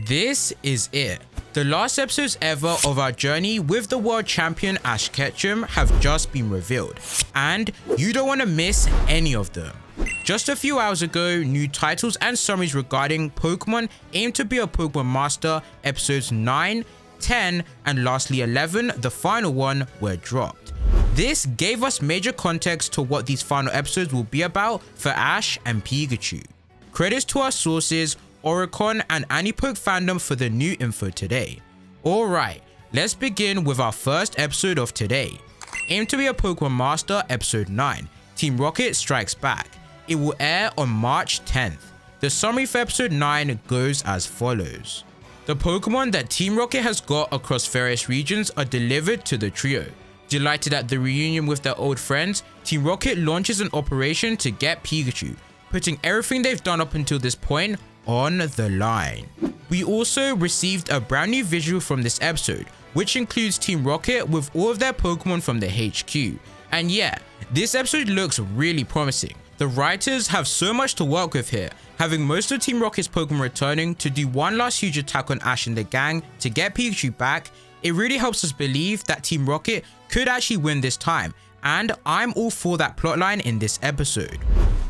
This is it. The last episodes ever of our journey with the world champion Ash Ketchum have just been revealed, and you don't want to miss any of them. Just a few hours ago, new titles and summaries regarding Pokemon Aim to be a Pokemon Master episodes 9, 10, and lastly 11, the final one, were dropped. This gave us major context to what these final episodes will be about for Ash and Pikachu. Credits to our sources, Oricon and Anipoke fandom for the new info today. Alright, let's begin with our first episode of today. Aim to be a Pokemon Master episode 9, Team Rocket Strikes Back. It will air on March 10th. The summary for episode 9 goes as follows. The Pokemon that Team Rocket has got across various regions are delivered to the trio. Delighted at the reunion with their old friends, Team Rocket launches an operation to get Pikachu, putting everything they've done up until this point on the line. We also received a brand new visual from this episode, which includes Team Rocket with all of their Pokemon from the HQ. And yeah, this episode looks really promising. The writers have so much to work with here, having most of Team Rocket's Pokemon returning to do one last huge attack on Ash and the gang to get Pikachu back. It really helps us believe that Team Rocket could actually win this time, and I'm all for that plotline in this episode.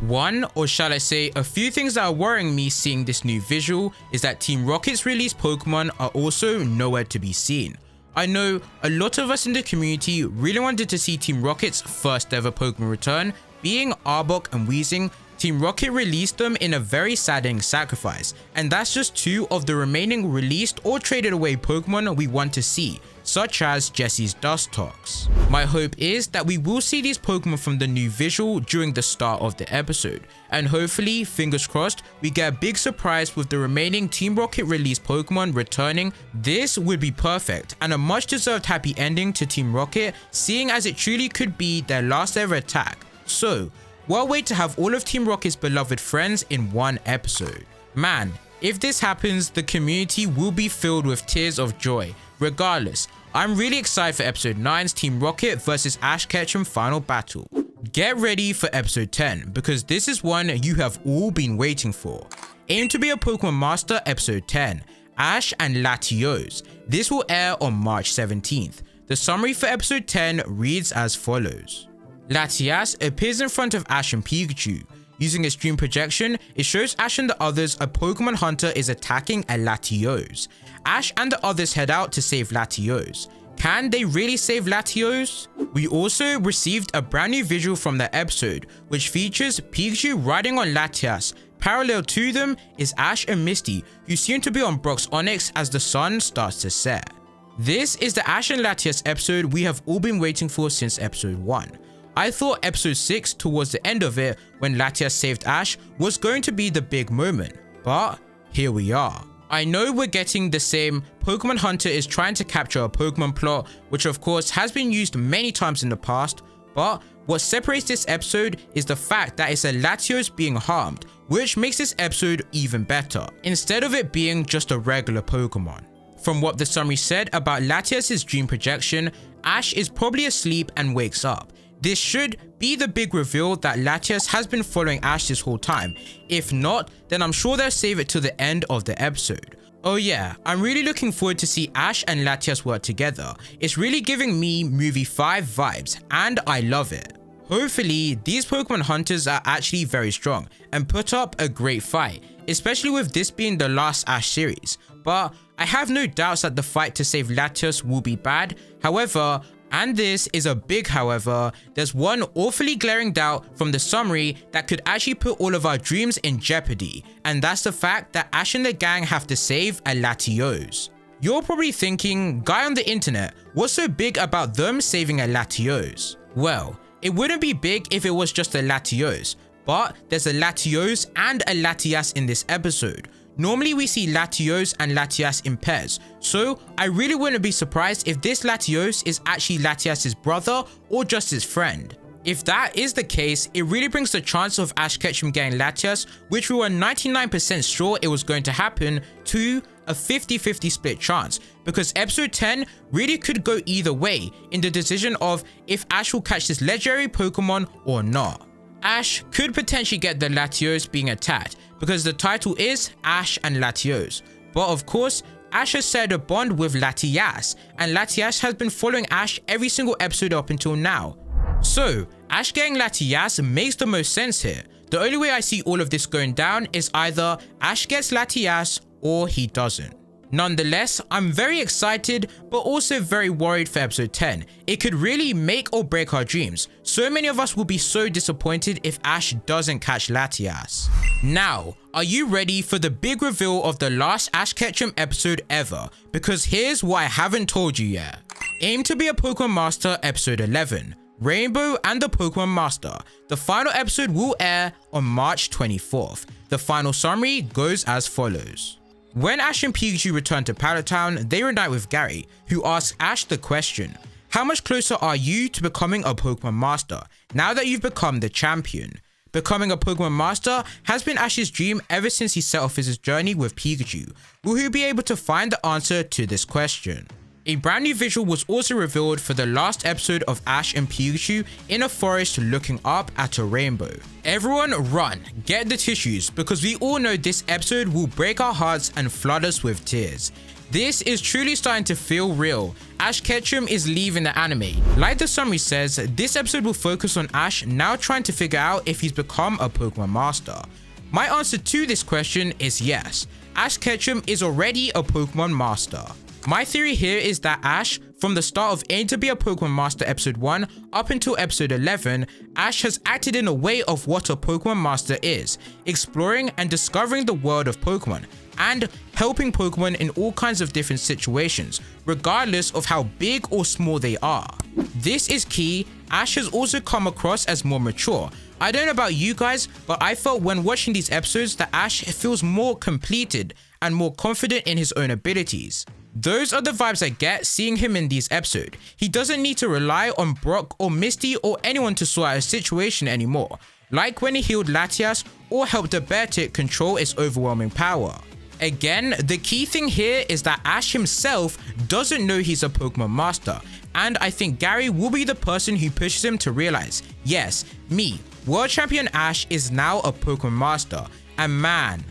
One, or shall I say, a few things that are worrying me seeing this new visual is that Team Rocket's released Pokemon are also nowhere to be seen. I know a lot of us in the community really wanted to see Team Rocket's first ever Pokemon return, being Arbok and Weezing. Team Rocket released them in a very saddening sacrifice, and that's just two of the remaining released or traded away Pokemon we want to see, such as Jesse's Dustox. My hope is that we will see these Pokemon from the new visual during the start of the episode, and hopefully, fingers crossed, we get a big surprise with the remaining Team Rocket released Pokemon returning. This would be perfect and a much deserved happy ending to Team Rocket, seeing as it truly could be their last ever attack. So, what a way to have all of Team Rocket's beloved friends in one episode. Man, if this happens, the community will be filled with tears of joy. Regardless, I'm really excited for episode 9's Team Rocket vs Ash Ketchum final battle. Get ready for episode 10, because this is one you have all been waiting for. Aim to be a Pokemon Master episode 10, Ash and Latios. This will air on March 17th. The summary for episode 10 reads as follows. Latias appears in front of Ash and Pikachu. Using its dream projection, it shows Ash and the others a Pokemon hunter is attacking a Latios. Ash and the others head out to save Latios. Can they really save Latios? We also received a brand new visual from the episode, which features Pikachu riding on Latias. Parallel to them is Ash and Misty, who seem to be on Brock's Onix as the sun starts to set. This is the Ash and Latias episode we have all been waiting for since episode 1. I thought episode 6, towards the end of it, when Latias saved Ash, was going to be the big moment, but here we are. I know we're getting the same Pokemon Hunter is trying to capture a Pokemon plot, which of course has been used many times in the past, but what separates this episode is the fact that it's a Latios being harmed, which makes this episode even better, instead of it being just a regular Pokemon. From what the summary said about Latias' dream projection, Ash is probably asleep and wakes up. This should be the big reveal that Latias has been following Ash this whole time. If not, then I'm sure they'll save it till the end of the episode. Oh yeah, I'm really looking forward to see Ash and Latias work together. It's really giving me movie 5 vibes, and I love it. Hopefully, these Pokemon hunters are actually very strong and put up a great fight, especially with this being the last Ash series. But I have no doubts that the fight to save Latias will be bad. However, and this is a big however, there's one awfully glaring doubt from the summary that could actually put all of our dreams in jeopardy, and that's the fact that Ash and the gang have to save a Latios. You're probably thinking, guy on the internet, what's so big about them saving a Latios? Well, it wouldn't be big if it was just a Latios, but there's a Latios and a Latias in this episode. Normally we see Latios and Latias in pairs, so I really wouldn't be surprised if this Latios is actually Latias' brother or just his friend. If that is the case, it really brings the chance of Ash Ketchum getting Latias, which we were 99% sure it was going to happen, to a 50-50 split chance, because episode 10 really could go either way in the decision of if Ash will catch this legendary Pokemon or not. Ash could potentially get the Latios being attacked, because the title is Ash and Latios, But of course, Ash has shared a bond with Latias, and Latias has been following Ash every single episode up until now. So, Ash getting Latias makes the most sense here. The only way I see all of this going down is either Ash gets Latias or he doesn't. Nonetheless, I'm very excited but also very worried for episode 10. It could really make or break our dreams. So many of us will be so disappointed if Ash doesn't catch Latias. Now, are you ready for the big reveal of the last Ash Ketchum episode ever? Because here's what I haven't told you yet. Aim to be a Pokemon Master episode 11. Rainbow and the Pokemon Master. The final episode will air on March 24th. The final summary goes as follows. When Ash and Pikachu return to Pallet Town, they reunite with Gary, who asks Ash the question, how much closer are you to becoming a Pokemon Master now that you've become the champion? Becoming a Pokemon Master has been Ash's dream ever since he set off his journey with Pikachu. Will he be able to find the answer to this question? A brand new visual was also revealed for the last episode of Ash and Pikachu in a forest looking up at a rainbow. Everyone run, get the tissues, because we all know this episode will break our hearts and flood us with tears. This is truly starting to feel real. Ash Ketchum is leaving the anime. Like the summary says, this episode will focus on Ash now trying to figure out if he's become a Pokemon Master. My answer to this question is yes. Ash Ketchum is already a Pokemon Master. My theory here is that Ash, from the start of Aim to be a Pokemon Master episode 1 up until episode 11, Ash has acted in a way of what a Pokemon Master is, exploring and discovering the world of Pokemon, and helping Pokemon in all kinds of different situations, regardless of how big or small they are. This is key. Ash has also come across as more mature. I don't know about you guys, but I felt when watching these episodes that Ash feels more completed and more confident in his own abilities. Those are the vibes I get seeing him in these episodes. He doesn't need to rely on Brock or Misty or anyone to sort out a situation anymore, like when he healed Latias or helped the Beartic control its overwhelming power. Again, the key thing here is that Ash himself doesn't know he's a Pokemon Master, and I think Gary will be the person who pushes him to realize, yes, me, World Champion Ash is now a Pokemon Master, and man,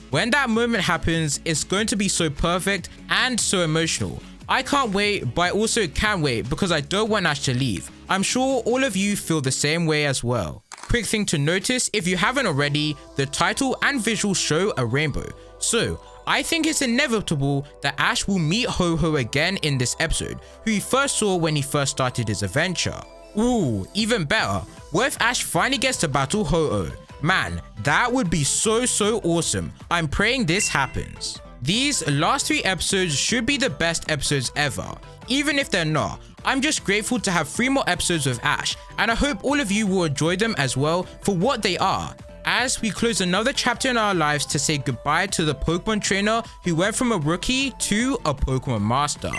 when that moment happens, it's going to be so perfect and so emotional. I can't wait, but I also can't wait because I don't want Ash to leave. I'm sure all of you feel the same way as well. Quick thing to notice, if you haven't already, the title and visuals show a rainbow. So, I think it's inevitable that Ash will meet Ho-Oh again in this episode, who he first saw when he first started his adventure. Ooh, even better, what if Ash finally gets to battle Ho-Oh? Man, that would be so awesome. I'm praying this happens. These last 3 episodes should be the best episodes ever. Even if they're not, I'm just grateful to have 3 more episodes with Ash, and I hope all of you will enjoy them as well for what they are, as we close another chapter in our lives to say goodbye to the Pokemon trainer who went from a rookie to a Pokemon Master.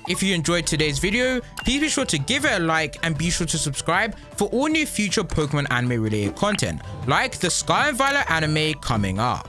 If you enjoyed today's video, please be sure to give it a like and be sure to subscribe for all new future Pokemon anime related content, like the Scarlet and Violet anime coming up.